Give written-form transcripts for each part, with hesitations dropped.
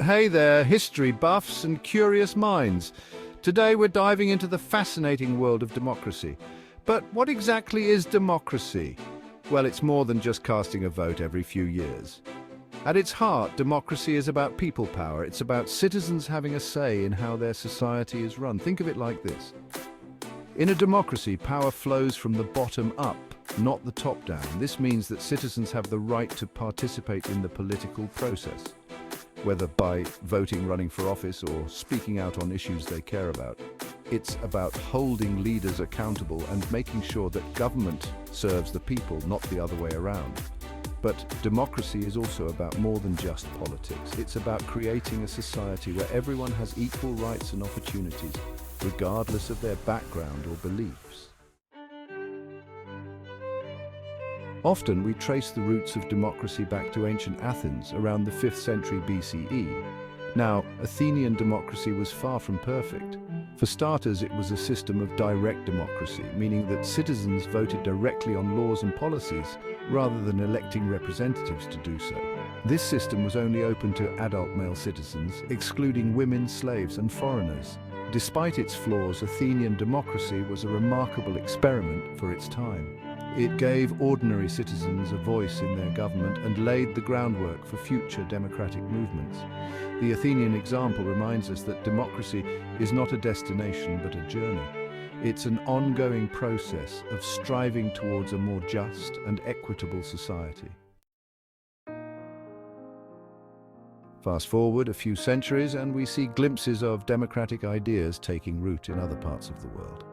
Hey there, history buffs and curious minds. Today we're diving into the fascinating world of democracy. But what exactly is democracy? Well, it's more than just casting a vote every few years. At its heart, democracy is about people power. It's about citizens having a say in how their society is run. Think of it like this. In a democracy, power flows from the bottom up, not the top down. This means that citizens have the right to participate in the political process, whether by voting, running for office, or speaking out on issues they care about. It's about holding leaders accountable and making sure that government serves the people, not the other way around. But democracy is also about more than just politics. It's about creating a society where everyone has equal rights and opportunities, regardless of their background or beliefs. Often we trace the roots of democracy back to ancient Athens around the 5th century BCE. Now, Athenian democracy was far from perfect. For starters, it was a system of direct democracy, meaning that citizens voted directly on laws and policies rather than electing representatives to do so. This system was only open to adult male citizens, excluding women, slaves, and foreigners. Despite its flaws, Athenian democracy was a remarkable experiment for its time. It gave ordinary citizens a voice in their government and laid the groundwork for future democratic movements. The Athenian example reminds us that democracy is not a destination but a journey. It's an ongoing process of striving towards a more just and equitable society. Fast forward a few centuries and we see glimpses of democratic ideas taking root in other parts of the world.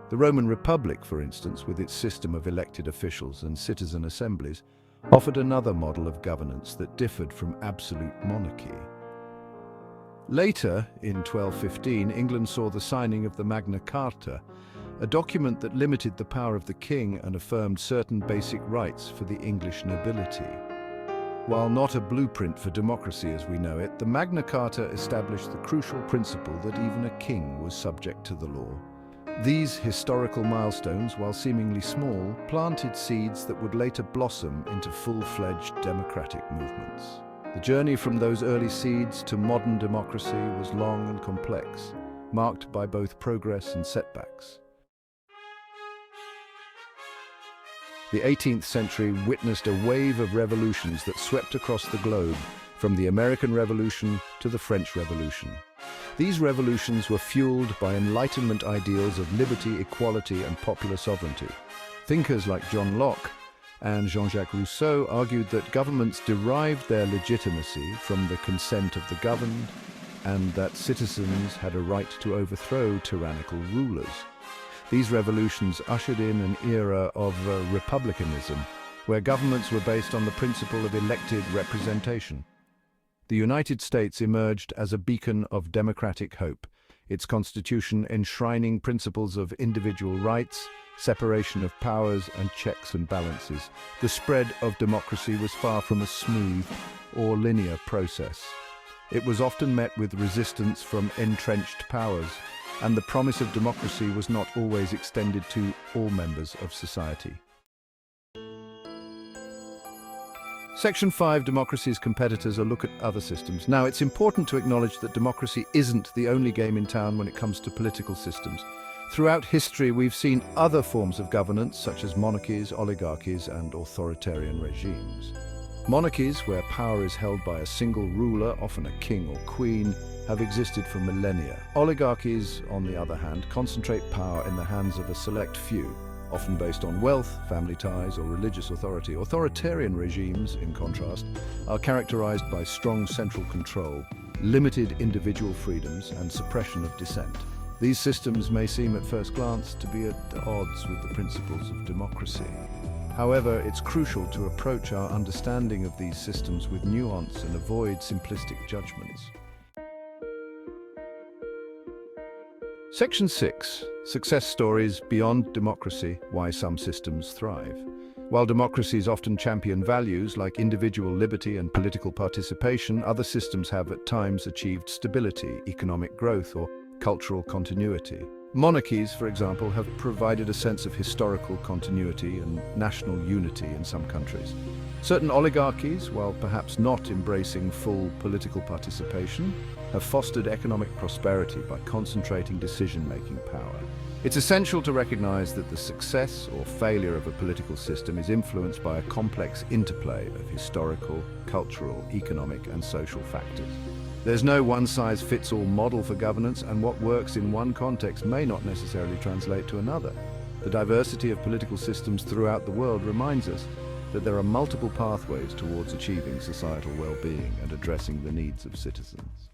The Roman Republic, for instance, with its system of elected officials and citizen assemblies, offered another model of governance that differed from absolute monarchy. Later, in 1215, England saw the signing of the Magna Carta, a document that limited the power of the king and affirmed certain basic rights for the English nobility. While not a blueprint for democracy as we know it, the Magna Carta established the crucial principle that even a king was subject to the law. These historical milestones, while seemingly small, planted seeds that would later blossom into full-fledged democratic movements. The journey from those early seeds to modern democracy was long and complex, marked by both progress and setbacks. The 18th century witnessed a wave of revolutions that swept across the globe, from the American Revolution to the French Revolution. These revolutions were fueled by Enlightenment ideals of liberty, equality, and popular sovereignty. Thinkers like John Locke and Jean-Jacques Rousseau argued that governments derived their legitimacy from the consent of the governed, and that citizens had a right to overthrow tyrannical rulers. These revolutions ushered in an era of republicanism, where governments were based on the principle of elected representation. The United States emerged as a beacon of democratic hope, its constitution enshrining principles of individual rights, separation of powers, and checks and balances. The spread of democracy was far from a smooth or linear process. It was often met with resistance from entrenched powers, and the promise of democracy was not always extended to all members of society. Section 5, Democracy's competitors, a look at other systems. Now, it's important to acknowledge that democracy isn't the only game in town when it comes to political systems. Throughout history, we've seen other forms of governance, such as monarchies, oligarchies, and authoritarian regimes. Monarchies, where power is held by a single ruler, often a king or queen, have existed for millennia. Oligarchies, on the other hand, concentrate power in the hands of a select few, often based on wealth, family ties, or religious authority. Authoritarian regimes, in contrast, are characterized by strong central control, limited individual freedoms, and suppression of dissent. These systems may seem at first glance to be at odds with the principles of democracy. However, it's crucial to approach our understanding of these systems with nuance and avoid simplistic judgments. Section 6. Success stories beyond democracy, why some systems thrive. While democracies often champion values like individual liberty and political participation, other systems have at times achieved stability, economic growth, or cultural continuity. Monarchies, for example, have provided a sense of historical continuity and national unity in some countries. Certain oligarchies, while perhaps not embracing full political participation, have fostered economic prosperity by concentrating decision-making power. It's essential to recognize that the success or failure of a political system is influenced by a complex interplay of historical, cultural, economic, and social factors. There's no one-size-fits-all model for governance, and what works in one context may not necessarily translate to another. The diversity of political systems throughout the world reminds us that there are multiple pathways towards achieving societal well-being and addressing the needs of citizens.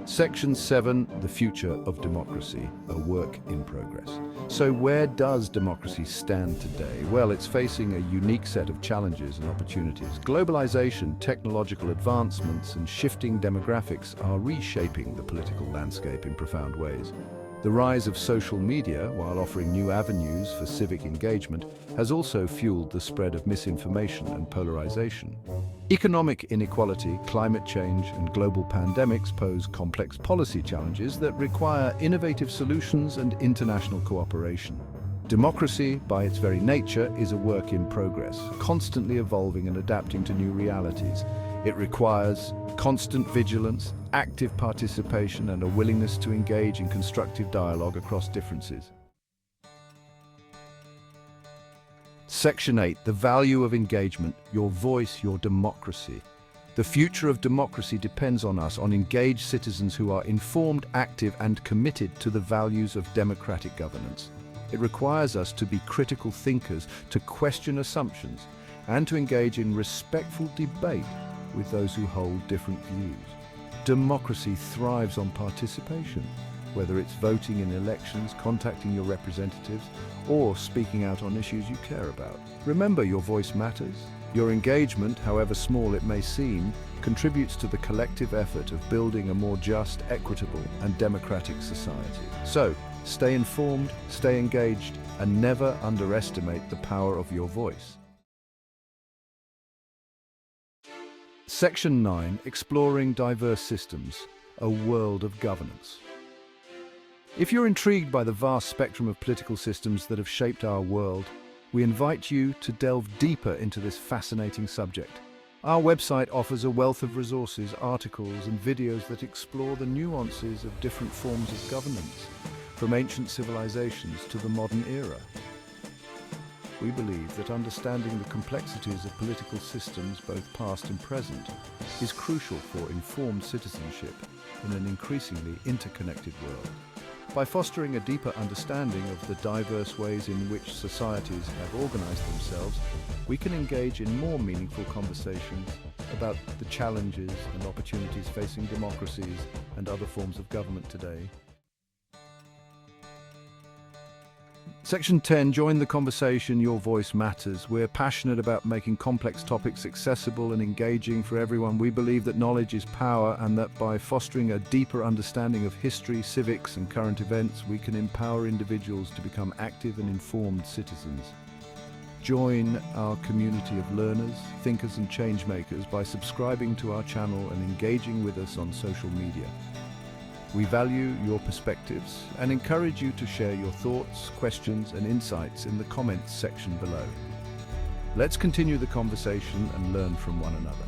Section 7, the future of democracy, a work in progress. So where does democracy stand today? Well, it's facing a unique set of challenges and opportunities. Globalization, technological advancements, and shifting demographics are reshaping the political landscape in profound ways. The rise of social media, while offering new avenues for civic engagement, has also fueled the spread of misinformation and polarization. Economic inequality, climate change, and global pandemics pose complex policy challenges that require innovative solutions and international cooperation. Democracy, by its very nature, is a work in progress, constantly evolving and adapting to new realities. It requires constant vigilance, active participation, and a willingness to engage in constructive dialogue across differences. Section 8, the value of engagement, your voice, your democracy. The future of democracy depends on us, on engaged citizens who are informed, active, and committed to the values of democratic governance. It requires us to be critical thinkers, to question assumptions, and to engage in respectful debate with those who hold different views. Democracy thrives on participation, whether it's voting in elections, contacting your representatives, or speaking out on issues you care about. Remember, your voice matters. Your engagement, however small it may seem, contributes to the collective effort of building a more just, equitable, and democratic society. So, stay informed, stay engaged, and never underestimate the power of your voice. Section 9, exploring diverse systems, a world of governance. If you're intrigued by the vast spectrum of political systems that have shaped our world, we invite you to delve deeper into this fascinating subject. Our website offers a wealth of resources, articles, and videos that explore the nuances of different forms of governance, from ancient civilizations to the modern era. We believe that understanding the complexities of political systems, both past and present, is crucial for informed citizenship in an increasingly interconnected world. By fostering a deeper understanding of the diverse ways in which societies have organized themselves, we can engage in more meaningful conversations about the challenges and opportunities facing democracies and other forms of government today. Section 10, join the conversation, your voice matters. We're passionate about making complex topics accessible and engaging for everyone. We believe that knowledge is power, and that by fostering a deeper understanding of history, civics, and current events, we can empower individuals to become active and informed citizens. Join our community of learners, thinkers, and changemakers by subscribing to our channel and engaging with us on social media. We value your perspectives and encourage you to share your thoughts, questions, and insights in the comments section below. Let's continue the conversation and learn from one another.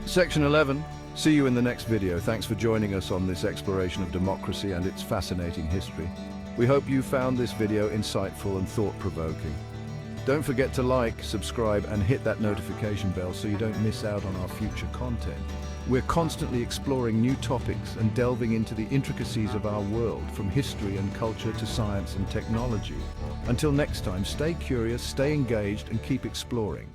Section 11. See you in the next video. Thanks for joining us on this exploration of democracy and its fascinating history. We hope you found this video insightful and thought-provoking. Don't forget to like, subscribe, and hit that notification bell so you don't miss out on our future content. We're constantly exploring new topics and delving into the intricacies of our world, from history and culture to science and technology. Until next time, stay curious, stay engaged, and keep exploring.